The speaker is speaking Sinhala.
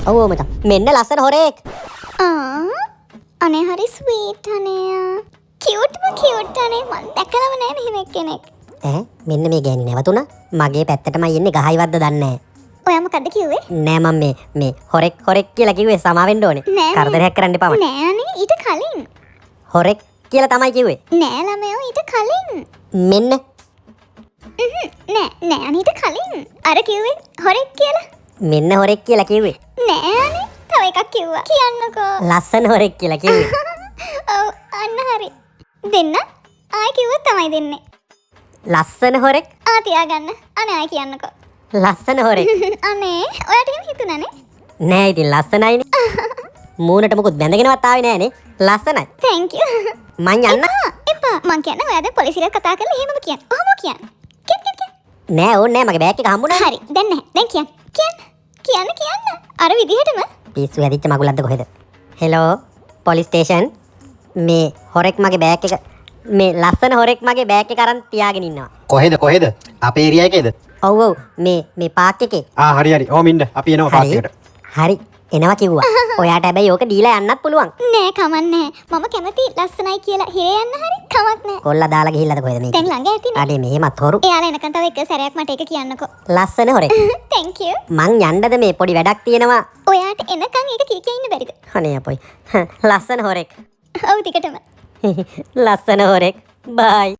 ඔව් මචං. මෙන්න ලස්සන හොරෙක්. අනේ හරි ස්වීට් අනේ. කියුට් අනේ මං දැකලම නෑ මෙහෙම එක්කෙනෙක්. මෙන්න මේ ගෑණි නැවතුණා. මගේ පැත්තටමයි එන්නේ ගහයිවත්ද දන්නේ නැහැ. ඔයා මොකද්ද කිව්වේ? නෑ මම මේ හොරෙක් කියලා කිව්වේ සමා වෙන්න ඕනේ. කරදරයක් කරන්න එපා මට. නෑ අනේ ඊට කලින්. හොරෙක් කියලා තමයි කිව්වේ. නෑ ළමයෝ ඊට කලින්. මෙන්න නෑ අනේ ඊට කලින්. අර කිව්වේ හොරෙක් කියලා. මෙන්න හොරෙක් කියලා කිව්වේ. නෑ අනේ තව එකක් කිව්වා. කියන්නකෝ. ලස්සන හොරෙක් කියලා කිව්වේ. ඔව් අන්න හරි. දෙන්න. ආයි කිව්වොත් තමයි දෙන්නේ. ලස්සන හොරෙක්. තියාගන්න. අනේ ආයි කියන්නකෝ. ලස්සන හොරෙක්. අනේ ඔයාට එහෙම හිතුණානේ? නෑ ඉතින් ලස්සනයිනේ. මූණට මොකුත් බැඳගෙනවත් ආවේ නෑනේ. ලස්සනයි. thank you. මං යන්න. එපා. මං කියන්නේ ඔයා දැන් පොලිසියට කතා කරලා එහෙමම කියන්න. ඔහොම කියන්න. කියන්න. නෑ ඕනේ නෑ මගේ බෑග් එක හම්බුණා. හරි. දැන් නැහැ. දැන් කියන්න. අර විදිහටම. පිස්සු හැදිච්ච මගුලක්ද කොහෙද? Hello police station. මේ හොරෙක් මගේ බෑග් එක මේ ලස්සන හොරෙක් මගේ බෑග් එක අරන් තියාගෙන ඉන්නවා. කොහෙද? අපේ ඒරියා එකේද? ඔව් මේ පාක් එකේ. හරි. ඕම ඉන්න. අපි එනවා පාක් එකට. හරි. එනවා කිව්වා. ඔයාට හැබැයි ඕක දීලා යන්නත් පුළුවන්. නෑ කමන්නේ. මම කැමති ලස්සනයි කියලා හිරේ යන්න හරි කමක් නෑ. කොල්ලා දාලා ගිහිල්ලාද කොහෙද මේක? දැන් ළඟ ඇතිනේ. අනේ මෙහෙමත් හොරු. එයාලා එනකන් තව එක සැරයක් මට ඒක කියන්නකෝ. ලස්සන හොරෙක්. thank you. මං යන්නද මේ පොඩි වැඩක් තියෙනවා. ඔයාට එනකන් ඒක කී ඉන්න බැරිද? අනේ අපොයි. ලස්සන හොරෙක්. ඔව් ටිකටම. ලස්සන හොරෙක්. බයි.